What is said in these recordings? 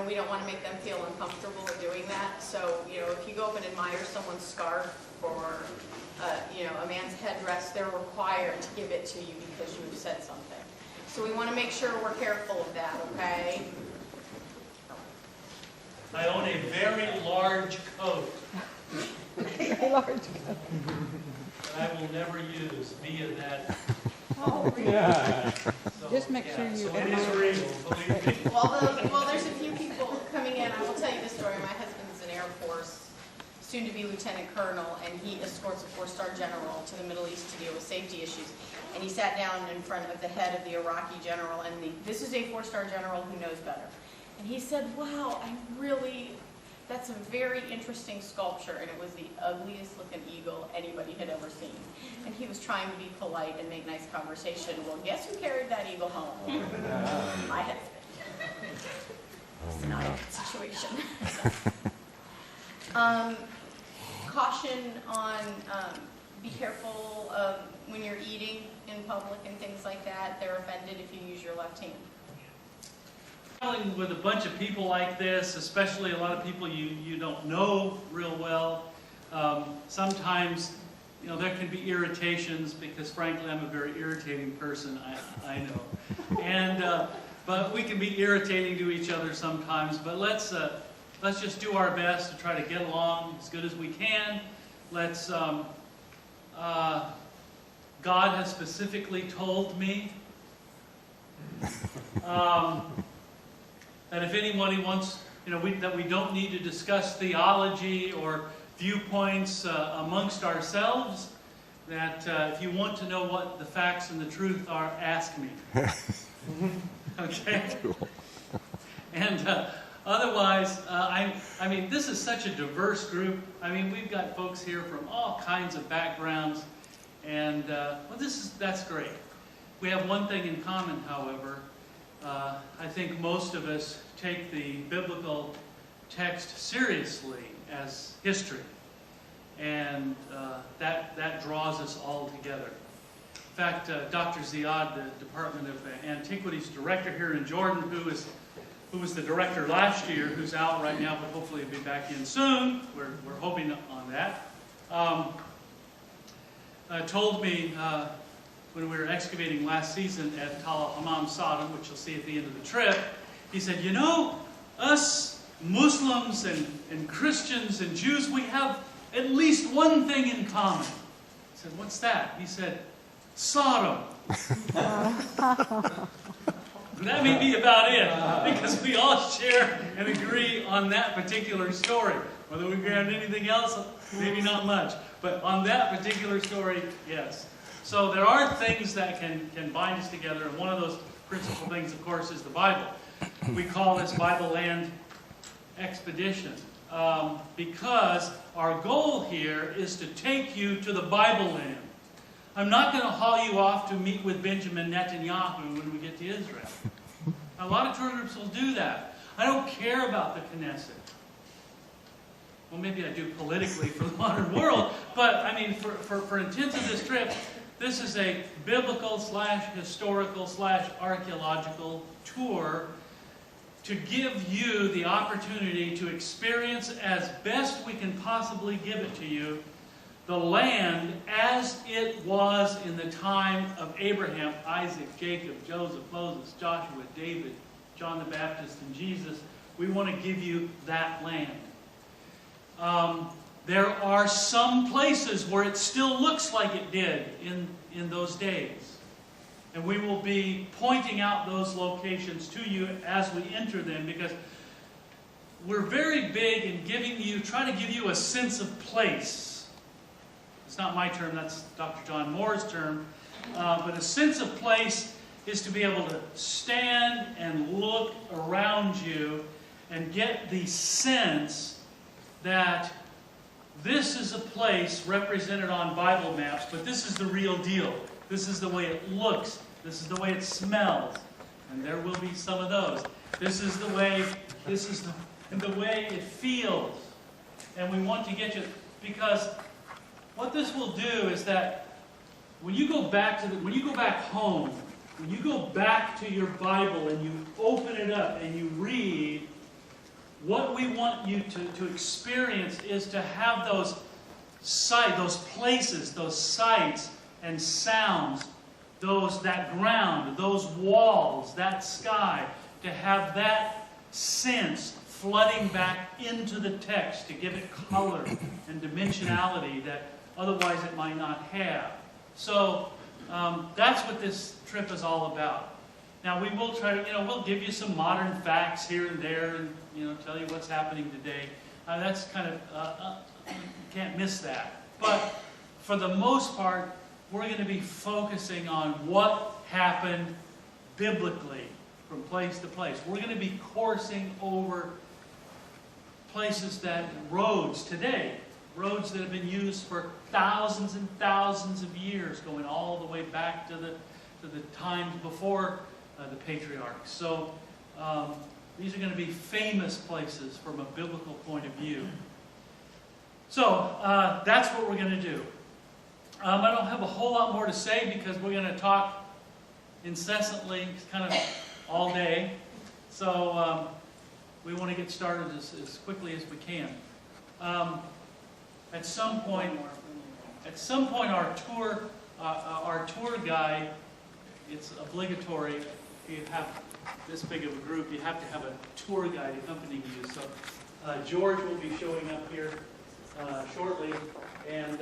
and we don't want to make them feel uncomfortable doing that. So, you know, if you go up and admire someone's scarf or, you know, a man's headdress, they're required to give it to you because you have said something. So we want to make sure we're careful of that, okay? I own a very large coat. Very large coat. That I will never use via that. Oh, really? Yeah. So, Just make yeah, sure you so it is real, believe me. Well, there's a few people coming in. I will tell you the story. My husband's in Air Force, soon to be Lieutenant Colonel, and he escorts a 4-star general to the Middle East to deal with safety issues. And he sat down in front of the head of the Iraqi general, and this is a 4-star general who knows better. And he said, wow, that's a very interesting sculpture, and it was the ugliest looking eagle anybody had ever seen. And he was trying to be polite and make nice conversation. Well, guess who carried that eagle home? My husband. It's not a good situation. Caution on be careful when you're eating in public and things like that. They're offended if you use your left hand. Traveling with a bunch of people like this, especially a lot of people you don't know real well, sometimes, you know, there can be irritations because, frankly, I'm a very irritating person, I know. And but we can be irritating to each other sometimes. But let's just do our best to try to get along as good as we can. Let's. God has specifically told me that if anybody wants, you know, that we don't need to discuss theology or viewpoints amongst ourselves, that if you want to know what the facts and the truth are, ask me. Okay? And otherwise, I mean, this is such a diverse group. I mean, we've got folks here from all kinds of backgrounds, and well, that's great. We have one thing in common, however. I think most of us take the biblical text seriously as history, and that draws us all together. In fact, Dr. Ziad, the Department of Antiquities Director here in Jordan, who was the director last year, who's out right now, but hopefully he'll be back in soon. We're hoping on that. Told me when we were excavating last season at Tal Hammam Sodom, which you'll see at the end of the trip, he said, you know, us Muslims and Christians and Jews, we have at least one thing in common. I said, what's that? He said, Sodom. That may be about it, because we all share and agree on that particular story. Whether we agree on anything else, maybe not much. But on that particular story, yes. So there are things that can bind us together, and one of those principal things, of course, is the Bible. We call this Bible Land Expedition because our goal here is to take you to the Bible land. I'm not going to haul you off to meet with Benjamin Netanyahu when we get to Israel. A lot of tour groups will do that. I don't care about the Knesset. Well, maybe I do politically for the modern world, but I mean, for intents of this trip, this is a biblical / historical / archaeological tour to give you the opportunity to experience as best we can possibly give it to you the land as it was in the time of Abraham, Isaac, Jacob, Joseph, Moses, Joshua, David, John the Baptist, and Jesus. We want to give you that land. There are some places where it still looks like it did in those days. And we will be pointing out those locations to you as we enter them, because we're very big in trying to give you a sense of place. It's not my term, that's Dr. John Moore's term. But a sense of place is to be able to stand and look around you and get the sense that this is a place represented on Bible maps, but this is the real deal. This is the way it looks. This is the way it smells. And there will be some of those. This is the way it feels. And we want to get you, because what this will do is that when you go back home, when you go back to your Bible and you open it up and you read, what we want you to experience is to have those sights, those places, those sights and sounds, that ground, those walls, that sky, to have that sense flooding back into the text to give it color and dimensionality that otherwise it might not have. So that's what this trip is all about. Now we will try to, we'll give you some modern facts here and there and, tell you what's happening today. That's kind of, you can't miss that. But for the most part, we're going to be focusing on what happened biblically from place to place. We're going to be coursing over roads today, roads that have been used for thousands and thousands of years, going all the way back to the times before the patriarchs. So these are going to be famous places from a biblical point of view. So that's what we're going to do. I don't have a whole lot more to say because we're going to talk incessantly, kind of all day. So we want to get started as quickly as we can. At some point, our tour guide, it's obligatory. If you have this big of a group, you have to have a tour guide accompanying you. So George will be showing up here shortly, and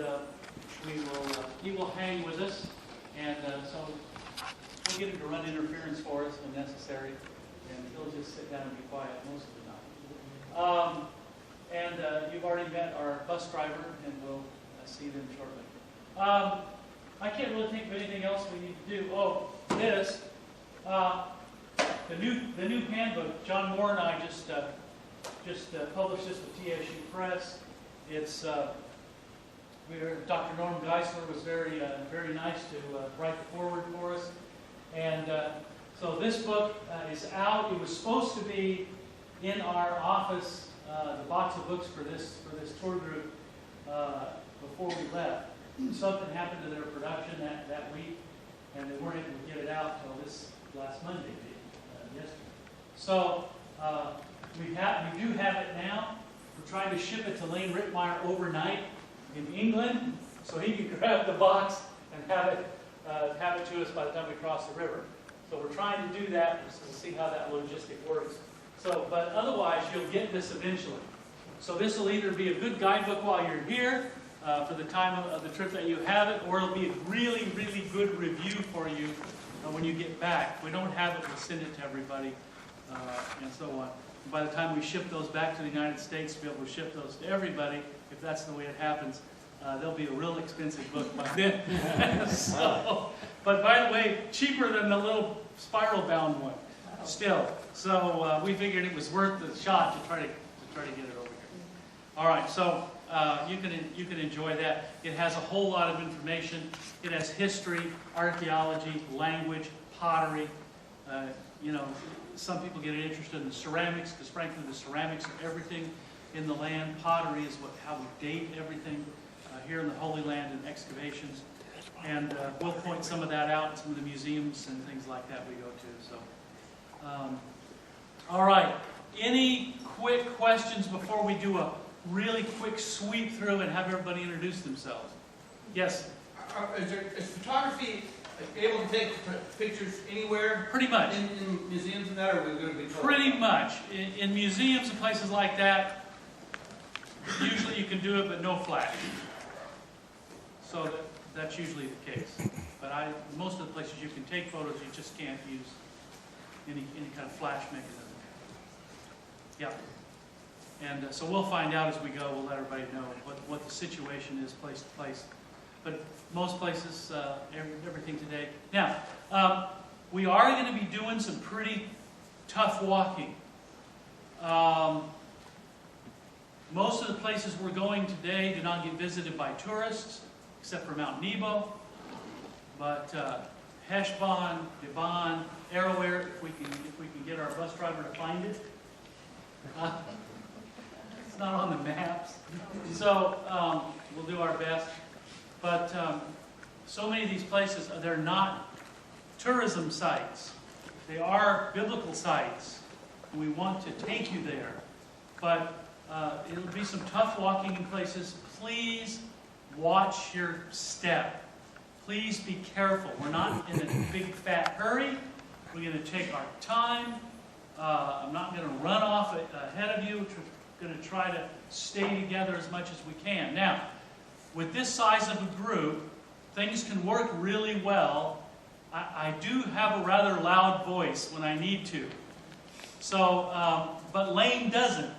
he will hang with us, and so we'll get him to run interference for us when necessary, and he'll just sit down and be quiet most of the time. You've already met our bus driver, and we'll see them shortly. I can't really think of anything else we need to do. Oh, this. The new handbook, John Moore and I just published this with TSU Press. It's Dr. Norm Geisler was very nice to write the foreword for us, and so this book is out. It was supposed to be in our office, the box of books for this tour group before we left. Something happened to their production that week, and they weren't able to get it out until this last Monday, yesterday. So we do have it now. We're trying to ship it to Lane Rittmeyer overnight in England, so he can grab the box and have it to us by the time we cross the river. So we're trying to do that. We'll see how that logistic works. So, but otherwise, you'll get this eventually. So this will either be a good guidebook while you're here for the time of the trip that you have it, or it'll be a really, really good review for you when you get back. If we don't have it, we'll send it to everybody and so on. And by the time we ship those back to the United States, to be able to ship those to everybody, if that's the way it happens, they'll be a real expensive book by then. But by the way, cheaper than the little spiral-bound one, still. So we figured it was worth the shot to try to get it over here. All right, so you can enjoy that. It has a whole lot of information. It has history, archaeology, language, pottery. Some people get interested in the ceramics, because frankly, the ceramics are everything in the land. Pottery is how we date everything here in the Holy Land and excavations. And we'll point some of that out in some of the museums and things like that we go to. So, all right. Any quick questions before we do a really quick sweep through and have everybody introduce themselves? Yes? Is photography able to take pictures anywhere? Pretty much. In museums and that, or are we going to be told? Pretty much. In museums and places like that, usually you can do it, but no flash. So that's usually the case. But most of the places you can take photos, you just can't use any kind of flash mechanism. Yeah. And so we'll find out as we go. We'll let everybody know what the situation is place to place. But most places, everything today. Now, we are going to be doing some pretty tough walking. Most of the places we're going today do not get visited by tourists, except for Mount Nebo. But Heshbon, Devon, Arrowhead, if we can get our bus driver to find it. It's not on the maps. So we'll do our best. But so many of these places, they're not tourism sites. They are biblical sites. We want to take you there. but it'll be some tough walking in places. Please watch your step. Please be careful. We're not in a big fat hurry. We're going to take our time. I'm not going to run off ahead of you. We're going to try to stay together as much as we can. Now, with this size of a group, things can work really well. I do have a rather loud voice when I need to. So, but Lane doesn't.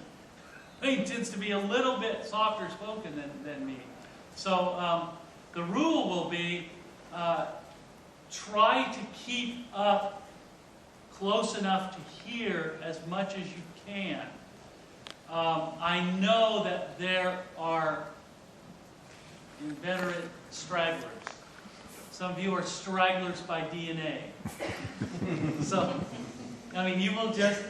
Lane tends to be a little bit softer spoken than me. So the rule will be try to keep up close enough to hear as much as you can. I know that there are inveterate stragglers. Some of you are stragglers by DNA. So, I mean, you will just,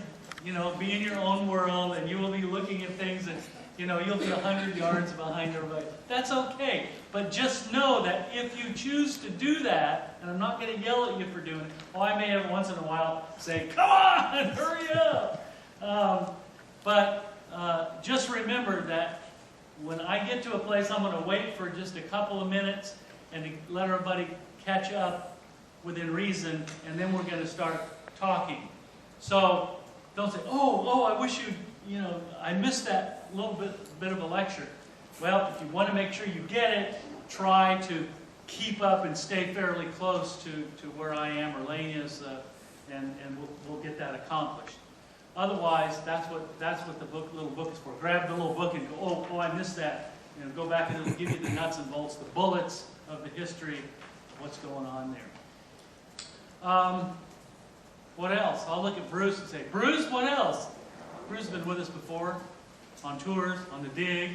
be in your own world, and you will be looking at things that, you'll be 100 yards behind everybody. That's okay. But just know that if you choose to do that, and I'm not going to yell at you for doing it, I may have once in a while say, come on, hurry up. But just remember that when I get to a place, I'm going to wait for just a couple of minutes and to let everybody catch up within reason, and then we're going to start talking. So don't say, oh, I wish I missed that little bit of a lecture. Well, if you want to make sure you get it, try to keep up and stay fairly close to where I am or Lane is, and we'll get that accomplished. Otherwise, that's what the little book is for. Grab the little book and go, oh, I missed that. Go back and it'll give you the nuts and bolts, the bullets of the history of what's going on there. What else? I'll look at Bruce and say, Bruce, what else? Bruce has been with us before, on tours, on the dig.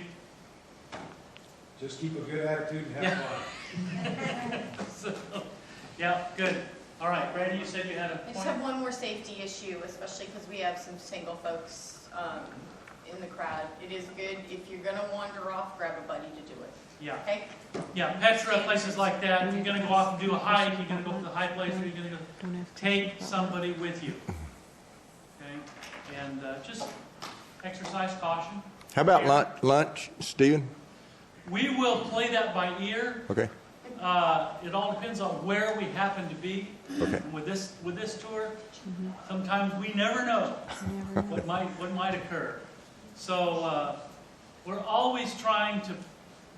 Just keep a good attitude and have fun. So, yeah, good. All right, Brandy, you said you had a point? I just have one more safety issue, especially because we have some single folks in the crowd. It is good, if you're going to wander off, grab a buddy to do it. Yeah. Okay? Yeah, Petra, places like that. If you're going to go off and do a hike, you're going to go to the high place, or you're going to go take somebody with you. Okay? And just exercise caution. How about lunch, Stephen? We will play that by ear. Okay. It all depends on where we happen to be. Okay. With this tour, sometimes we never know what might occur. So we're always trying to.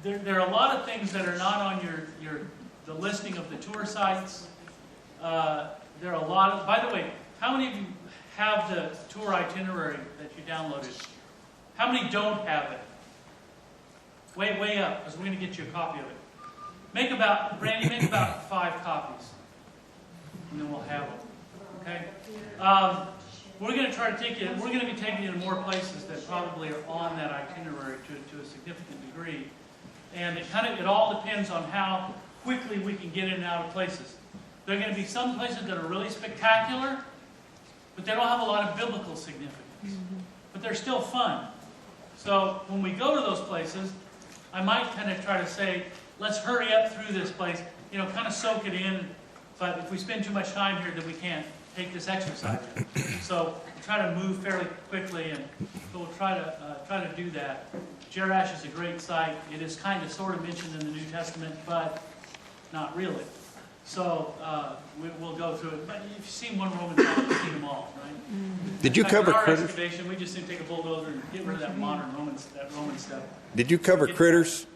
There are a lot of things that are not on the listing of the tour sites. There are a lot of. By the way, how many of you have the tour itinerary that you downloaded? How many don't have it? Way up, because we're going to get you a copy of it. Brandy, make about 5 copies, and then we'll have them. Okay? We're going to try to take you. We're going to be taking you to more places that probably are on that itinerary to a significant degree, and it all depends on how quickly we can get in and out of places. There are going to be some places that are really spectacular, but they don't have a lot of biblical significance. But they're still fun. So when we go to those places, I might kind of try to say, let's hurry up through this place, kind of soak it in. But if we spend too much time here, then we can't take this exercise. So we'll try to move fairly quickly, and we'll try to do that. Jerash is a great site. It is kind of sort of mentioned in the New Testament, but not really. So we'll go through it. But if you've seen one Roman site, you've seen them all, right? Did you cover critters? Excavation, we just need to take a bulldozer and get rid of that modern Roman stuff. Did you cover critters?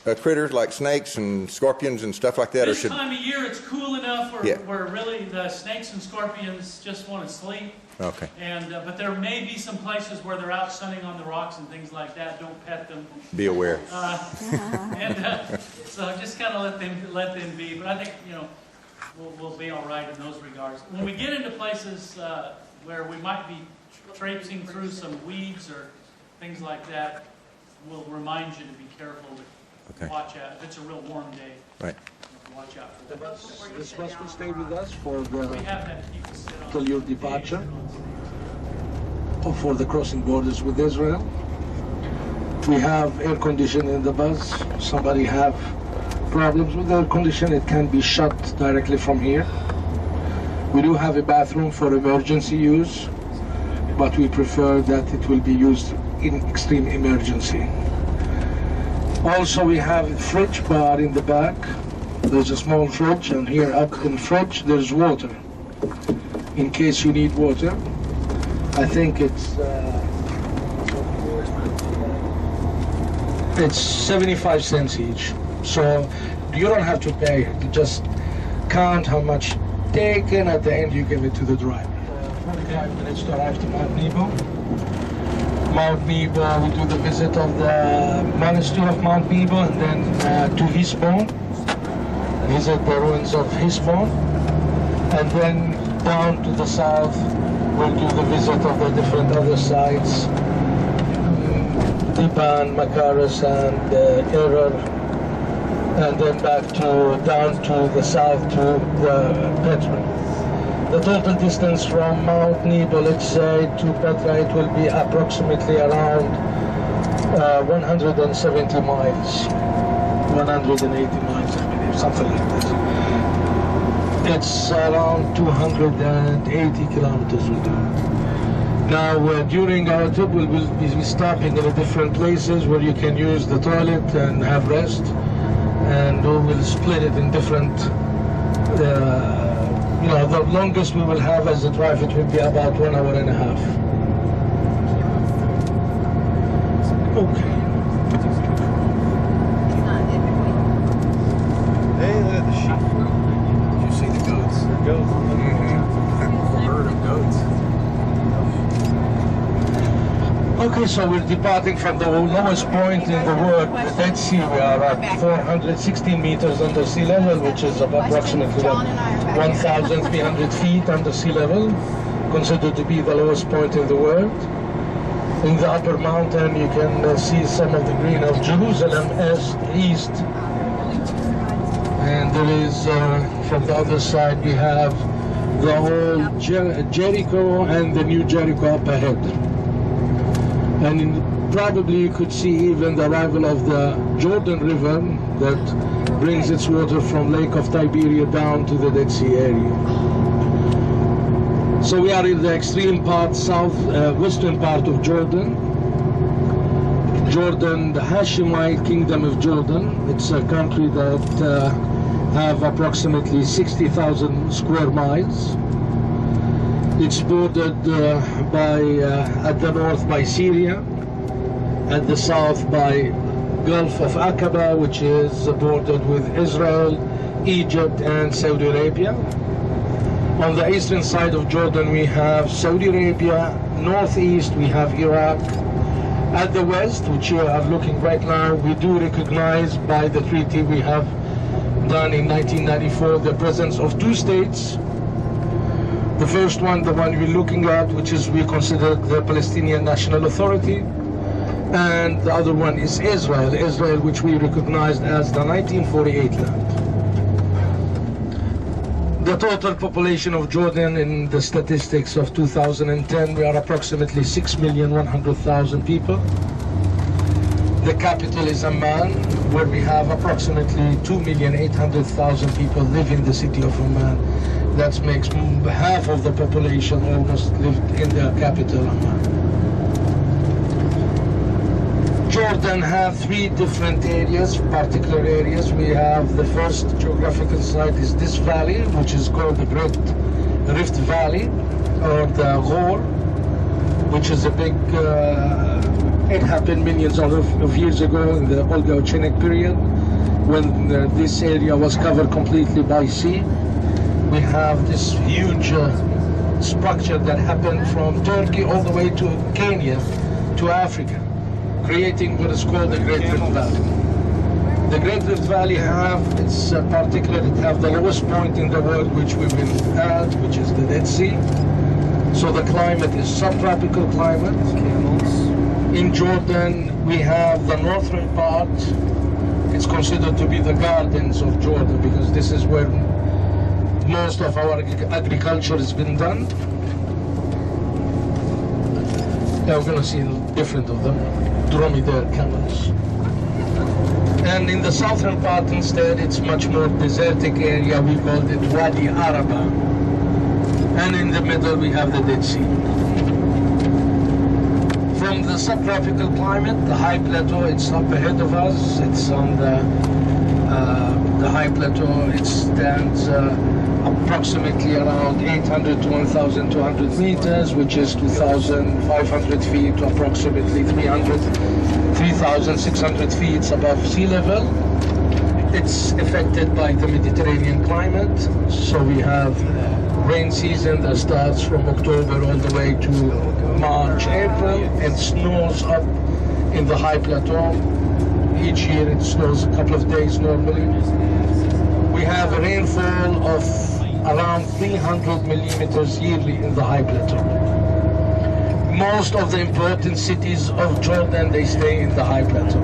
Critters like snakes and scorpions and stuff like that? This time of year, it's cool enough where really the snakes and scorpions just want to sleep. Okay. And but there may be some places where they're out sunning on the rocks and things like that. Don't pet them. Be aware. So just kind of let them be. But I think we'll be all right in those regards. When we get into places where we might be traipsing through some weeds or things like that, we'll remind you to be careful. Watch out. If it's a real warm day, right. Watch out for that. This bus will stay with us for We have that you can sit on till your departure, or for the crossing borders with Israel. We have air conditioning in the bus. Somebody have problems with air conditioning, it can be shut directly from here. We do have a bathroom for emergency use. but we prefer that it will be used in extreme emergency. Also, we have a fridge bar in the back. There's a small fridge, and here up in the fridge there's water, in case you need water. I think it's 75 cents each, so you don't have to pay. You just count how much taken. At the end you give it to the driver. 45 minutes to arrive to Mount Nebo. Mount Nebo, we do the visit of the monastery of Mount Nebo, and then to Hisbon, visit the ruins of Hisbon, and then down to the south we'll do the visit of the different other sites, Diban, Makaras, and Erer, and then back to down to the south to the Petra. The total distance from Mount Nebo, let's say, to Petra, it will be approximately around 170 miles, 180 miles, I believe, something like this. It's around 280 kilometers we do. Now, during our trip, we'll be stopping in different places where you can use the toilet and have rest, and we will split it in different you know, the longest we will have as a drive, it will be about 1 hour and a half. Okay. Hey, look at the sheep. Did you see the goats? The goats. A herd of goats. Okay, so we're departing from the lowest point in the world, the Dead Sea. We are at 416 meters under sea level, which is approximately 1,300 feet under sea level, considered to be the lowest point in the world. In the upper mountain, you can see some of the green of Jerusalem east. And there is, from the other side, we have the old Jericho and the new Jericho up ahead. And probably you could see even the arrival of the Jordan River that brings its water from Lake of Tiberia down to the Dead Sea area. So we are in the extreme part, western part of Jordan. Jordan, the Hashemite Kingdom of Jordan. It's a country that have approximately 60,000 square miles. It's bordered at the north by Syria, at the south by Gulf of Aqaba, which is bordered with Israel, Egypt, and Saudi Arabia. On the eastern side of Jordan, we have Saudi Arabia. Northeast, we have Iraq. At the west, which you are looking right now, we do recognize by the treaty we have done in 1994 the presence of two states. The first one, the one we're looking at, which is we consider the Palestinian National Authority, and the other one is Israel, which we recognized as the 1948 land. The total population of Jordan in the statistics of 2010, we are approximately 6,100,000 people. The capital is Amman, where we have approximately 2,800,000 people live in the city of Amman. That makes half of the population almost live in the capital, Amman. Jordan have three different areas, particular areas. We have the first geographical site is this valley, which is called the Great Rift Valley, or the Ghor, which is a big, it happened millions of years ago in the Oligocenic period, when this area was covered completely by sea. We have this huge structure that happened from Turkey all the way to Kenya, to Africa, creating what is called the Great Rift Valley. The Great Rift Valley it's particular, it have the lowest point in the world which we've been at, which is the Dead Sea. So the climate is subtropical climate. In Jordan, we have the northern part. It's considered to be the gardens of Jordan, because this is where most of our agriculture has been done. Now we're going to see different of them, dromedary camels. And in the southern part instead, it's much more desertic area. We called it Wadi Araba. And in the middle we have the Dead Sea. from the subtropical climate, the high plateau, it's up ahead of us. It's on the high plateau. It stands approximately around 800 to 1,200 meters, which is 2,500 feet to approximately 3,600 feet above sea level. It's affected by the Mediterranean climate, so we have rain season that starts from October all the way to March, April, and snows up in the high plateau. Each year it snows a couple of days normally. We have a rainfall of around 300 millimeters yearly in the high plateau. Most of the important cities of Jordan, they stay in the high plateau.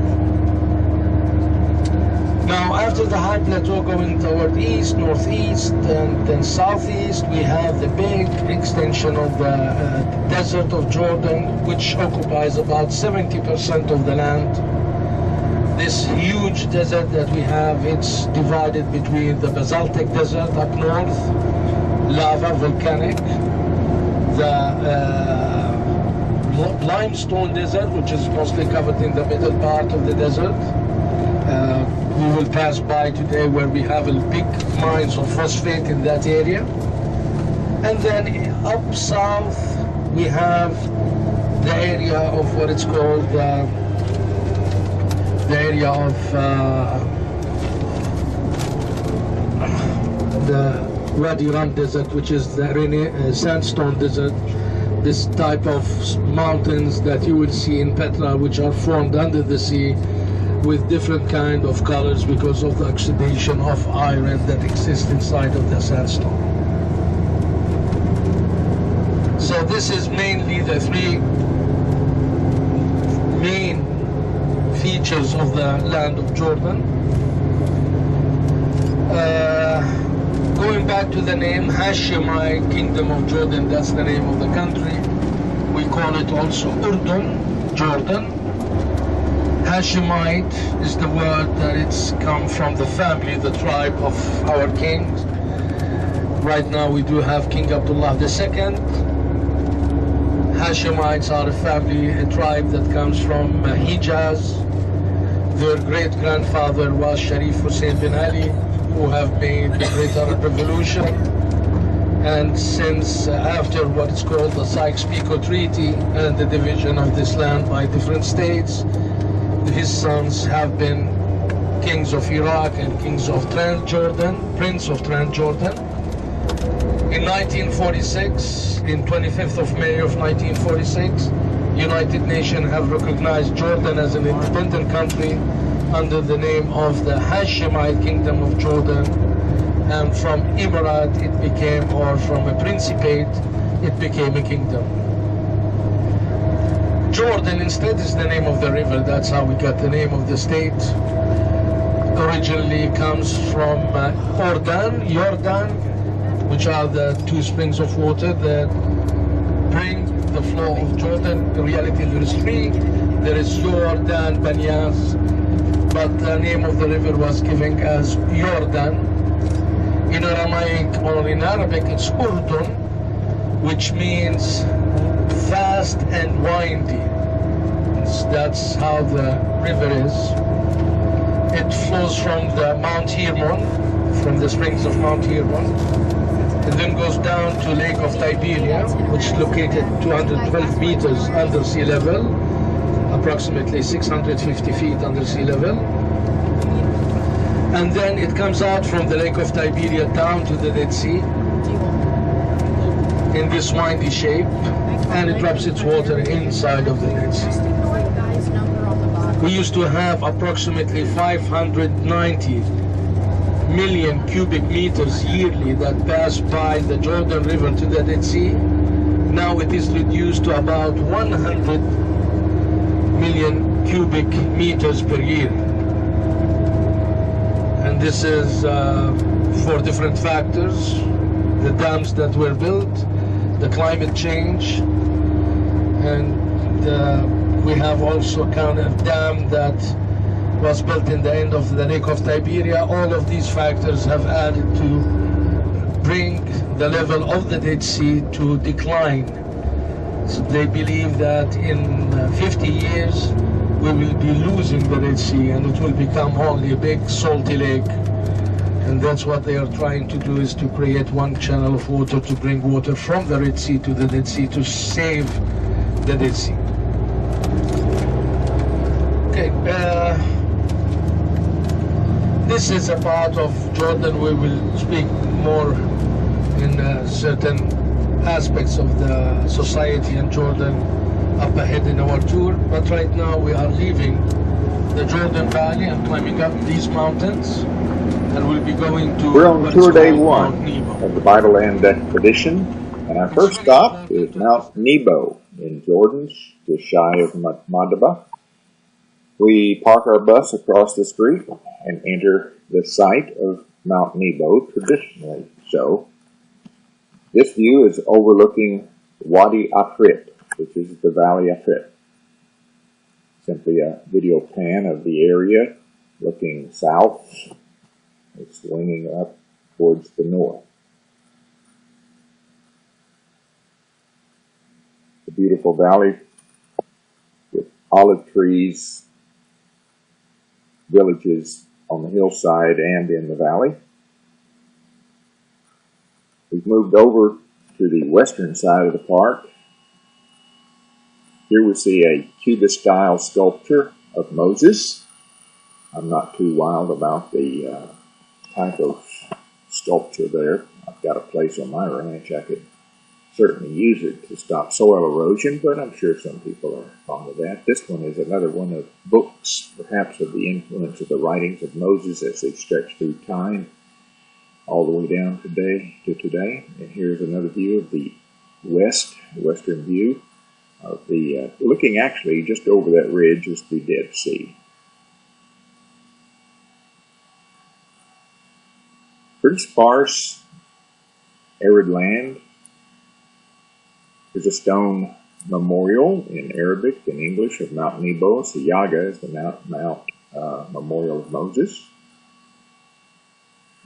Now, after the high plateau going toward east, northeast, and then southeast, we have the big extension of the desert of Jordan, which occupies about 70% of the land. This huge desert that we have, it's divided between the basaltic desert up north, lava, volcanic, the limestone desert, which is mostly covered in the middle part of the desert. We will pass by today where we have a big mines of phosphate in that area. And then up south, we have the area of what it's called the area of the Wadi Rum Desert, which is the sandstone desert. This type of mountains that you will see in Petra, which are formed under the sea, with different kind of colors because of the oxidation of iron that exists inside of the sandstone. So this is mainly the three main features of the land of Jordan. Going back to the name Hashemite Kingdom of Jordan, that's the name of the country. We call it also Urdun, Jordan. Hashemite is the word that it's come from the family, the tribe of our kings. Right now we do have King Abdullah II. Hashemites are a family, a tribe that comes from Hijaz. Their great-grandfather was Sharif Hussein bin Ali, who have made the Great Arab Revolution. And since after what is called the Sykes-Picot Treaty and the division of this land by different states, his sons have been kings of Iraq and kings of Transjordan, Prince of Transjordan. In 1946, in 25th of May of 1946, United Nations have recognized Jordan as an independent country under the name of the Hashemite Kingdom of Jordan. And from Emirate it became, or from a principate, it became a kingdom. Jordan instead is the name of the river. That's how we got the name of the state. Originally comes from Jordan, which are the two springs of water that bring the flow of Jordan. In reality, there is three. There is Jordan, Banyas, but the name of the river was given as Jordan. In Aramaic or in Arabic, it's Urdun, which means fast and windy. That's how the river is. It flows from the Mount Hermon, from the springs of Mount Hermon, and then goes down to Lake of Tiberia, which is located 212 meters under sea level, approximately 650 feet under sea level. And then it comes out from the Lake of Tiberia down to the Dead Sea in this windy shape, and it drops its water inside of the Dead Sea. We used to have approximately 590 million cubic meters yearly that pass by the Jordan River to the Dead Sea. Now it is reduced to about 100 million cubic meters per year. And this is for different factors: the dams that were built, the climate change, and we have also kind of dam that was built in the end of the Lake of Tiberia. All of these factors have added to bring the level of the Dead Sea to decline. they believe that in 50 years we will be losing the Red Sea and it will become only a big salty lake. And that's what they are trying to do, is to create one channel of water to bring water from the Red Sea to the Dead Sea to save the Dead Sea. Okay, this is a part of Jordan. We will speak more in certain aspects of the society in Jordan up ahead in our tour. But right now we are leaving the Jordan Valley and climbing up these mountains, and we'll be going to... We're on tour day 1 of the Bible Land Expedition, and our first stop is Mount Nebo in Jordan, just shy of Madaba. We park our bus across the street and enter the site of Mount Nebo, traditionally so. This view is overlooking Wadi Afrit, which is the Valley Afrit. Simply a video pan of the area looking south. It's swinging up towards the north. The beautiful valley with olive trees, villages on the hillside and in the valley. We've moved over to the western side of the park. Here we see a Cubist-style sculpture of Moses. I'm not too wild about the type of sculpture there. I've got a place on my ranch. I could certainly use it to stop soil erosion, but I'm sure some people are fond of that. This one is another one of books, perhaps of the influence of the writings of Moses as they stretch through time, all the way down to today. And here's another view of the western view of the, looking actually just over that ridge is the Dead Sea. Pretty sparse, arid land. There's a stone memorial in Arabic and English of Mount Nebo. So Yaga is the Mount Memorial of Moses.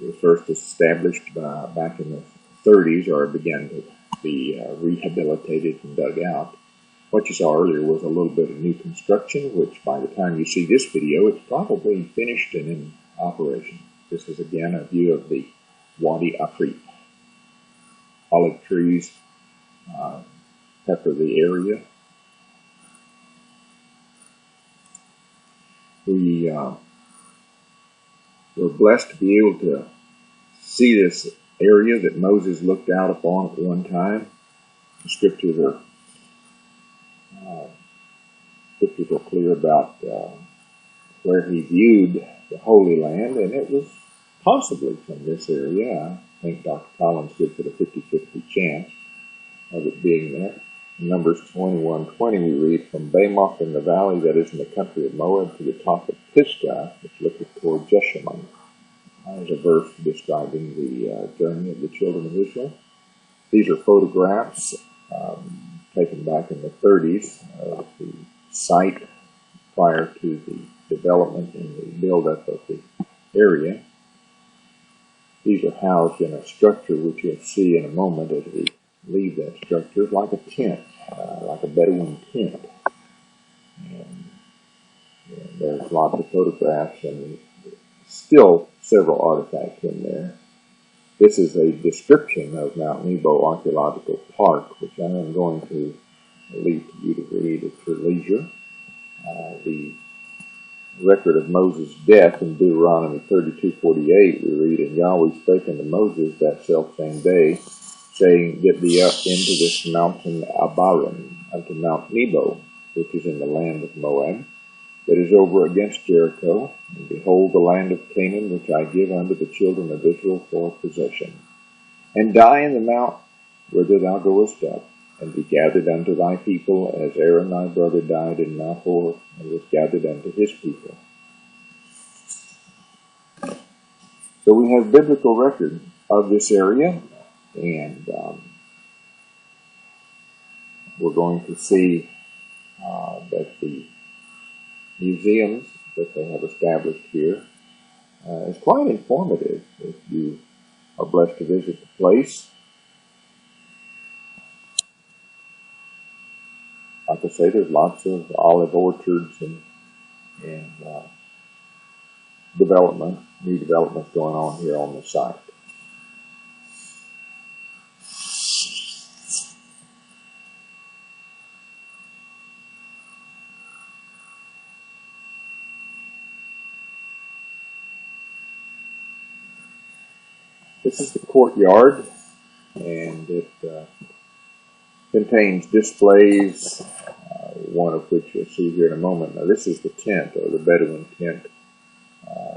It was first established back in the 30s, or began to be rehabilitated and dug out. What you saw earlier was a little bit of new construction, which by the time you see this video, it's probably finished and in operation. This is again a view of the Wadi Afrit. Olive trees pepper the area. We were blessed to be able to see this area that Moses looked out upon at one time. The scriptures are clear about where he viewed the Holy Land, and it was possibly from this area. I think Dr. Collins gives it a 50-50 chance of it being there. In Numbers 21:20 we read, "From Bamoth in the valley that is in the country of Moab to the top of Pisgah, which looketh toward Jeshimon." There's a verse describing the journey of the children of Israel. These are photographs taken back in the 30s of the site prior to the development and the buildup of the area. These are housed in a structure which you'll see in a moment as we leave that structure. It's like a tent, like a Bedouin tent. And there's lots of photographs and still several artifacts in there. This is a description of Mount Nebo Archaeological Park, which I am going to leave to you to read at your leisure. The record of Moses' death in Deuteronomy 32:48, we read, "And Yahweh spake unto Moses that selfsame day, saying, Get thee up into this mountain Abarim, unto Mount Nebo, which is in the land of Moab, that is over against Jericho, and behold the land of Canaan, which I give unto the children of Israel for possession. And die in the mount whither thou goest up, and be gathered unto thy people, as Aaron thy brother died in Mount Hor, and was gathered unto his people." So we have biblical record of this area, and we're going to see that the museums that they have established here is quite informative if you are blessed to visit the place. like I say, there's lots of olive orchards and new development going on here on the site. This is the courtyard, and it contains displays, one of which you'll see here in a moment. Now, this is the tent, or the Bedouin tent,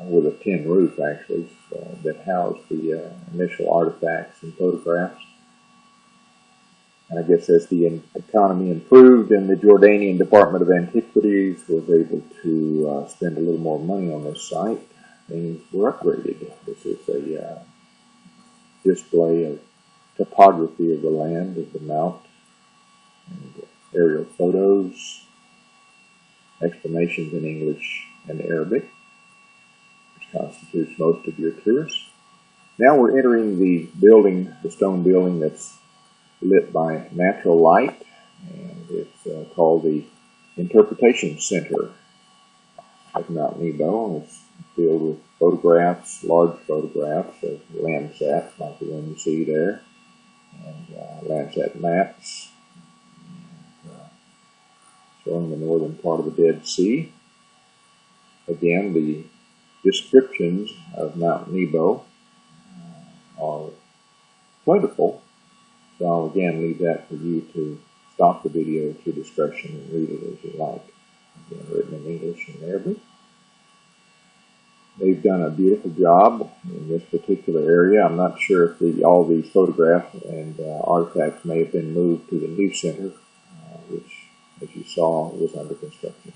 with a tin roof, actually, that housed the initial artifacts and photographs. And I guess as the economy improved and the Jordanian Department of Antiquities was able to spend a little more money on this site, things were upgraded. This is a display of topography of the land, of the mount, and aerial photos, explanations in English and Arabic, which constitutes most of your tours. Now we're entering the building, the stone building that's lit by natural light, and it's called the Interpretation Center of Mount Nebo. It's filled with photographs, large photographs of Landsat, like the one you see there, and Landsat maps, showing the northern part of the Dead Sea. Again, the descriptions of Mount Nebo are plentiful, so I'll again leave that for you to stop the video at your discretion and read it as you like. Again, written in English and Arabic. They've done a beautiful job in this particular area. I'm not sure if all these photographs and artifacts may have been moved to the new center, which, as you saw, was under construction.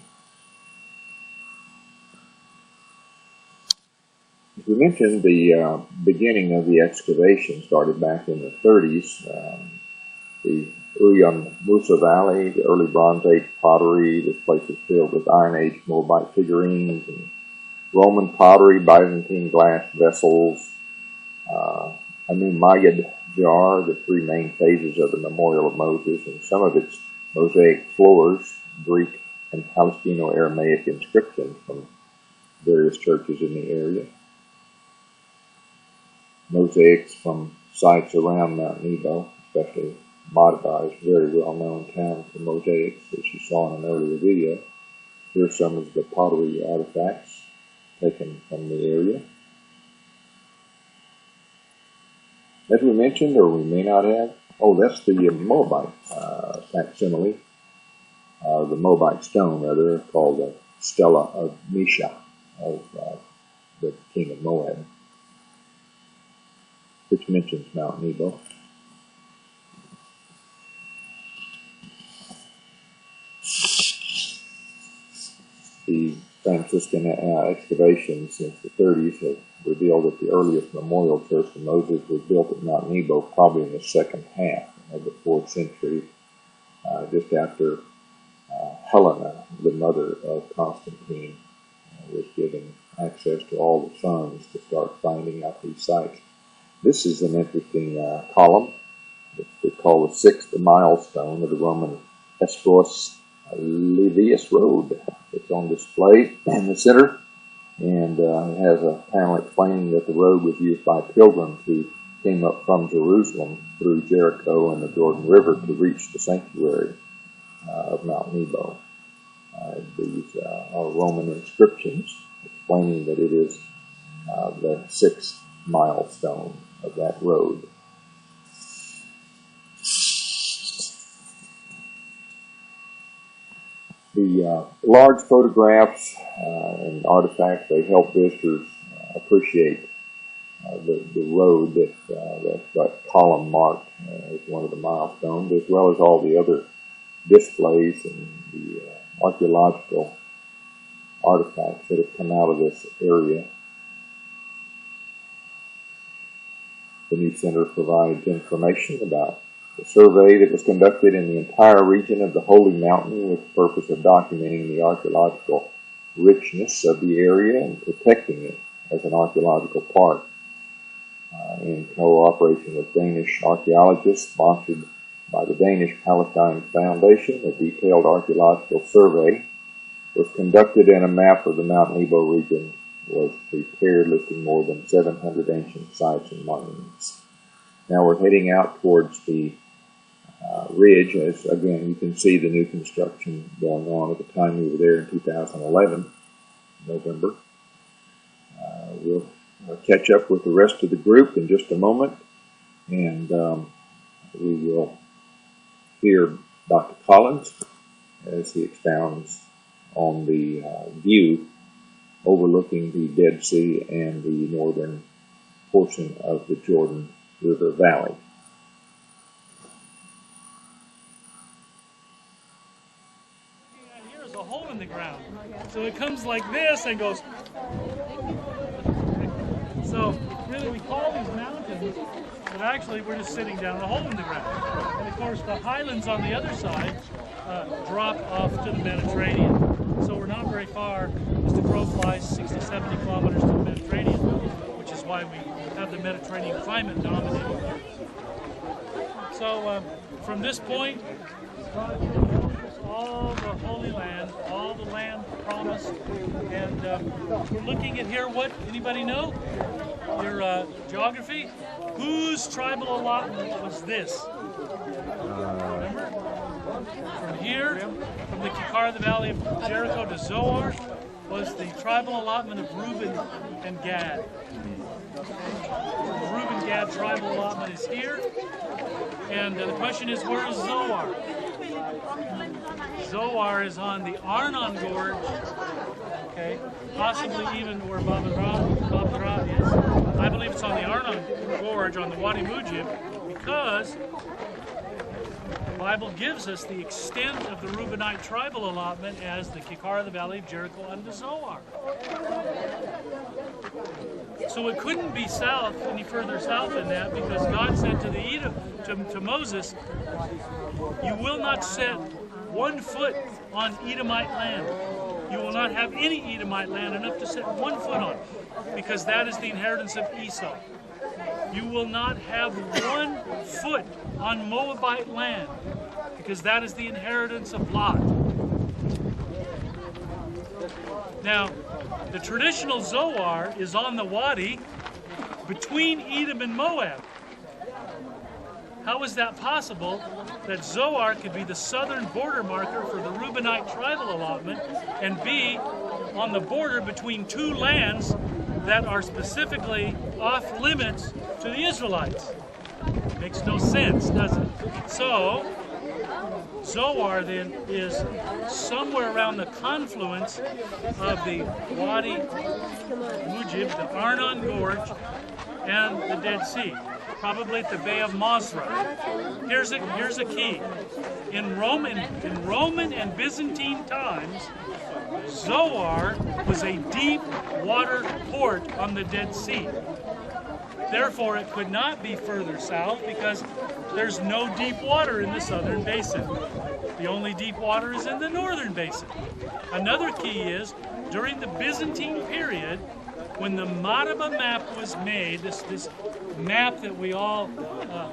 As we mentioned, the beginning of the excavation started back in the 30s. The Uyun Musa Valley, the early Bronze Age pottery. This place is filled with Iron Age Moabite figurines and Roman pottery, Byzantine glass vessels, a new Mayyad jar, the three main phases of the Memorial of Moses, and some of its mosaic floors, Greek and Palestino-Aramaic inscriptions from various churches in the area. Mosaics from sites around Mount Nebo, especially Madaba is a very well-known town for mosaics, as you saw in an earlier video. Here are some of the pottery artifacts taken from the area. As we mentioned, or we may not have, that's the Moabite facsimile, the Moabite stone, rather, called the Stela of Mesha, of the king of Moab, which mentions Mount Nebo. The Franciscan excavations since the 30s have revealed that the earliest memorial church to Moses was built at Mount Nebo probably in the second half of the 4th century, just after Helena, the mother of Constantine, was given access to all the funds to start finding out these sites. This is an interesting column. It's called the 6th milestone of the Roman Escros Livius Road. It's on display in the center, and it has a panel explaining that the road was used by pilgrims who came up from Jerusalem through Jericho and the Jordan River to reach the sanctuary of Mount Nebo. These are Roman inscriptions explaining that it is the 6th milestone of that road. The large photographs and artifacts, they help visitors appreciate the road that column marked as one of the milestones, as well as all the other displays and the archaeological artifacts that have come out of this area. The new center provides information about the survey that was conducted in the entire region of the Holy Mountain with the purpose of documenting the archaeological richness of the area and protecting it as an archaeological park. In cooperation with Danish archaeologists, sponsored by the Danish Palestine Foundation. A detailed archaeological survey was conducted, and a map of the Mount Nebo region was prepared, listing more than 700 ancient sites and monuments. Now we're heading out towards the ridge, as again you can see the new construction going on. At the time we were there in 2011, November. We'll catch up with the rest of the group in just a moment, and we will hear Dr. Collins as he expounds on the view overlooking the Dead Sea and the northern portion of the Jordan River Valley. Here's a hole in the ground. So it comes like this and goes. So really we call these mountains, but actually we're just sitting down a hole in the ground. And of course the highlands on the other side drop off to the Mediterranean. So we're not very far as the crow flies, 60, 70 kilometers to the Mediterranean, which is why we have the Mediterranean climate dominating here. So from this point, God gives all the Holy Land, all the land promised, and we're looking at here. What, anybody know? Your geography? Whose tribal allotment was this? Remember? From here, from the Kikar of the Valley of Jericho to Zoar, was the tribal allotment of Reuben and Gad. The Reuben-Gad tribal allotment is here. And the question is, where is Zoar? Zoar is on the Arnon Gorge, okay, possibly even where Babra is. I believe it's on the Arnon Gorge, on the Wadi Mujib, because the Bible gives us the extent of the Reubenite tribal allotment as the Kikar of the Valley of Jericho unto Zoar. So it couldn't be south, any further south than that, because God said to Moses, you will not set 1 foot on Edomite land. You will not have any Edomite land enough to set 1 foot on, because that is the inheritance of Esau. You will not have 1 foot on Moabite land, because that is the inheritance of Lot. Now, the traditional Zoar is on the Wadi between Edom and Moab. How is that possible that Zoar could be the southern border marker for the Reubenite tribal allotment and be on the border between 2 lands that are specifically off limits to the Israelites? Makes no sense, does it? So, Zoar then is somewhere around the confluence of the Wadi Mujib, the Arnon Gorge, and the Dead Sea, probably at the Bay of Masra. Here's a key. In Roman and Byzantine times, Zoar was a deep water port on the Dead Sea. Therefore, it could not be further south because there's no deep water in the southern basin. The only deep water is in the northern basin. Another key is, during the Byzantine period, when the Madaba map was made, this map that we all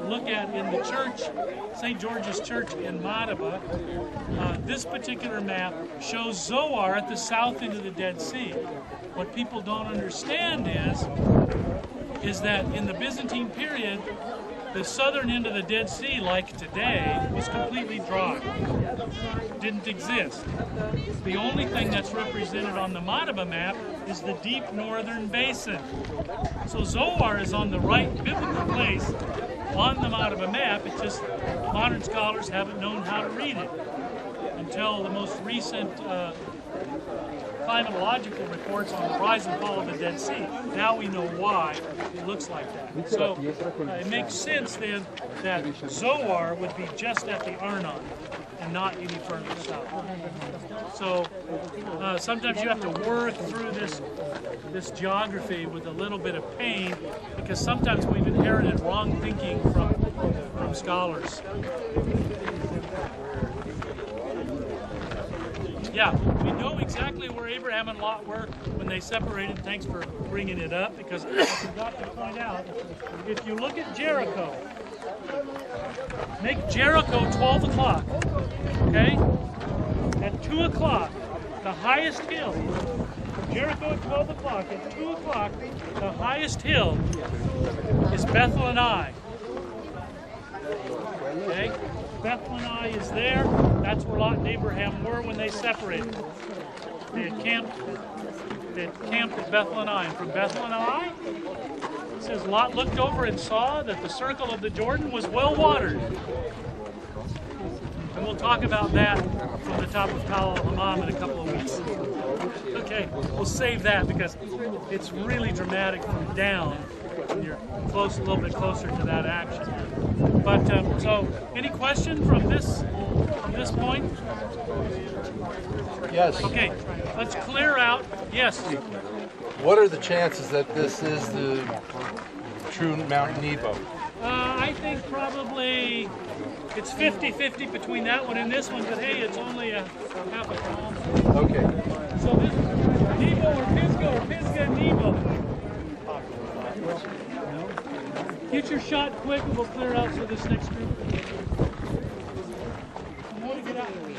look at in the church, St. George's Church in Madaba, this particular map shows Zoar at the south end of the Dead Sea. What people don't understand is that in the Byzantine period, the southern end of the Dead Sea, like today, was completely dry. Didn't exist. The only thing that's represented on the Madaba map is the deep northern basin. So Zoar is on the right biblical place on the Madaba map. It's just modern scholars haven't known how to read it until the most recent climatological reports on the rise and fall of the Dead Sea. Now we know why it looks like that. So it makes sense then that Zoar would be just at the Arnon and not any further south. So sometimes you have to work through this geography with a little bit of pain, because sometimes we've inherited wrong thinking from scholars. Yeah, we know exactly where Abraham and Lot were when they separated. Thanks for bringing it up, because I forgot to point out, if you look at Jericho, Make Jericho 12 o'clock, okay? At 2 o'clock, the highest hill. Jericho at 12 o'clock. At 2 o'clock, the highest hill is Bethel and Ai. Okay? Bethel and Ai is there. That's where Lot and Abraham were when they separated. They had camped at Bethel and Ai. And from Bethel and Ai, it says Lot looked over and saw that the circle of the Jordan was well watered. And we'll talk about that from the top of Tal al-Hammam in a couple of weeks. Okay, we'll save that because it's really dramatic from down when you're close, a little bit closer to that action. But so, any question from this point? Yes. Okay, let's clear out. Yes. What are the chances that this is the true Mount Nebo? I think probably it's 50-50 between that one and this one, but hey, it's only a half a kilometer. Okay. So this is Nebo or Pisgah and Nebo. Get your shot quick and we'll clear out for this next group.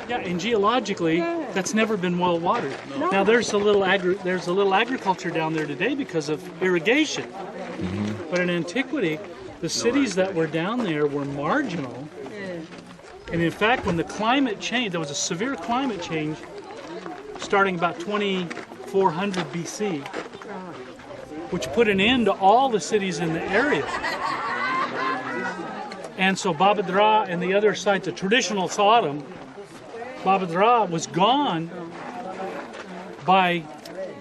Yeah, and geologically, that's never been well watered. Now there's a little agriculture down there today because of irrigation. But in antiquity, the cities that were down there were marginal. And in fact, when the climate changed, there was a severe climate change starting about 2400 BC, which put an end to all the cities in the area. And so Babadra and the other sites, the traditional Sodom, Babadra was gone by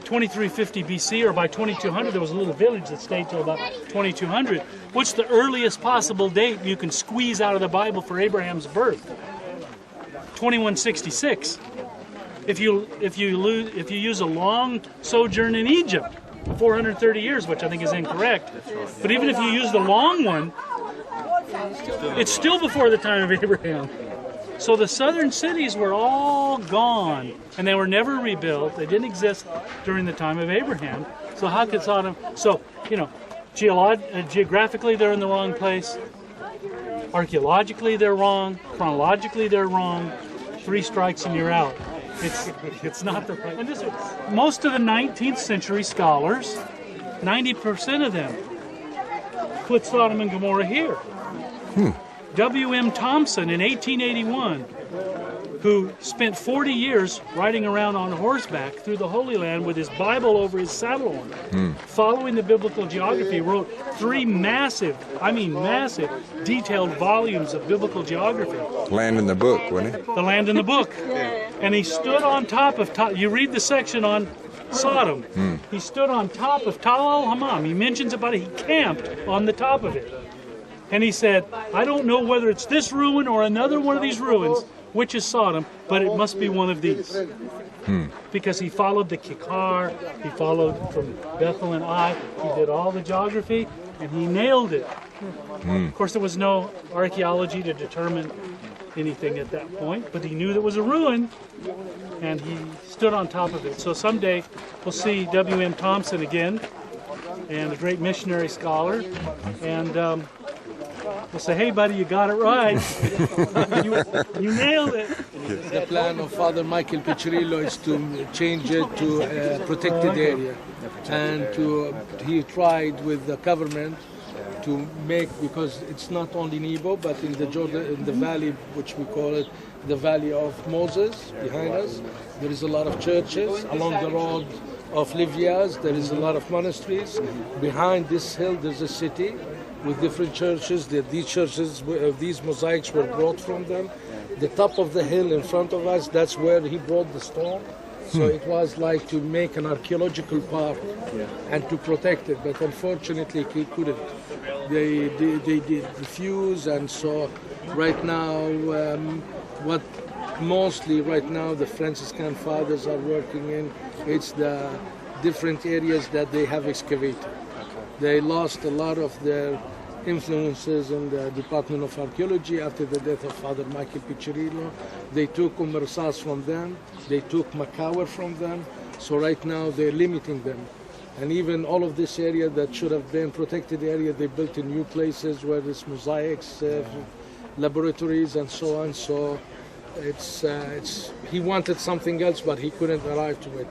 2350 BC, or by 2200 there was a little village that stayed till about 2200. What's the earliest possible date you can squeeze out of the Bible for Abraham's birth? 2166. If you use a long sojourn in Egypt, 430 years, which I think is incorrect, but even if you use the long one, it's still before the time of Abraham. So the southern cities were all gone, and they were never rebuilt. They didn't exist during the time of Abraham. So how could Sodom? So, you know, geographically they're in the wrong place. Archaeologically they're wrong. Chronologically they're wrong. 3 strikes and you're out. It's not the right. And this, most of the 19th century scholars, 90% of them, put Sodom and Gomorrah here. W.M. Thompson in 1881, who spent 40 years riding around on horseback through the Holy Land with his Bible over his saddle horn, following the biblical geography, wrote 3 massive, I mean massive, detailed volumes of biblical geography. Land in the book, wasn't it? The Land in the Book. And he stood on top of, you read the section on Sodom, he stood on top of Tal al-Hammam. He mentions about it, he camped on the top of it. And he said, I don't know whether it's this ruin or another one of these ruins, which is Sodom, but it must be one of these. Because he followed the Kikar, he followed from Bethel and Ai, he did all the geography, and he nailed it. Of course, there was no archaeology to determine anything at that point, but he knew there was a ruin, and he stood on top of it. So someday, we'll see W.M. Thompson again, and a great missionary scholar, and we'll say, hey buddy, you got it right. you nailed it. The plan of Father Michael Piccirillo is to change it to a protected area. And he tried with the government to make, because it's not only Nebo, but in the Jordan, in the valley, which we call it the Valley of Moses, behind us, there is a lot of churches. Along the road of Livias, there is a lot of monasteries. Behind this hill, there's a city with different churches. These churches, these mosaics were brought from them. The top of the hill in front of us, that's where he brought the stone. So it was like to make an archaeological park and to protect it, but unfortunately he couldn't. They refuse, and so right now, what mostly right now the Franciscan fathers are working in, it's the different areas that they have excavated. They lost a lot of their influences in the Department of Archaeology after the death of Father Michael Piccirillo. They took Umarsas from them, they took Makawar from them, so right now they're limiting them. And even all of this area that should have been protected area, they built in new places where there's mosaics, laboratories, and so on. So he wanted something else, but he couldn't arrive to it.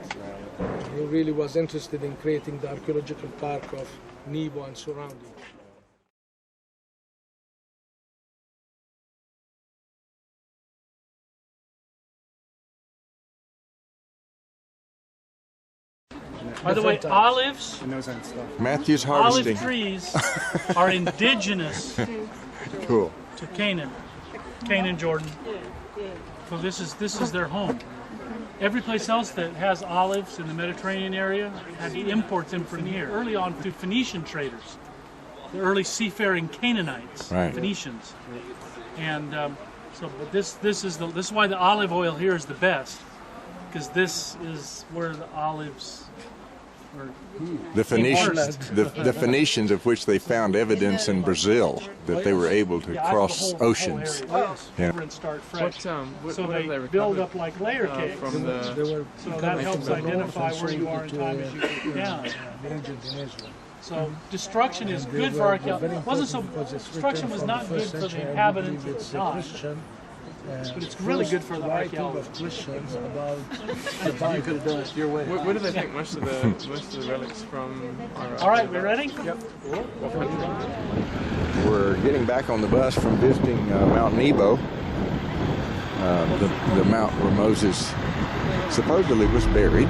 He really was interested in creating the archaeological park of Nebo and surrounding. By the way, olives, Matthew's olive harvesting. trees are indigenous Cool. to Canaan, Jordan. So this is their home. Every place else that has olives in the Mediterranean area had to import them from here. Early on, through Phoenician traders, the early seafaring Canaanites, Right. Phoenicians, and but this is why the olive oil here is the best, because this is where the olives were. The Phoenicians, of which they found evidence in Brazil that they were able to cross oceans. Yeah. And start fresh. What So have they they build recovered up like layer cakes. from the? So that helps identify where you are in time as you go down. So destruction is good for archaeology. Destruction was not good for the inhabitants at the time, but it's really good for the archaeology. You could have done it your way. Where do they take most of the relics from? All right, we ready? Yep. We're getting back on the bus from visiting Mount Nebo, the mount where Moses supposedly was buried.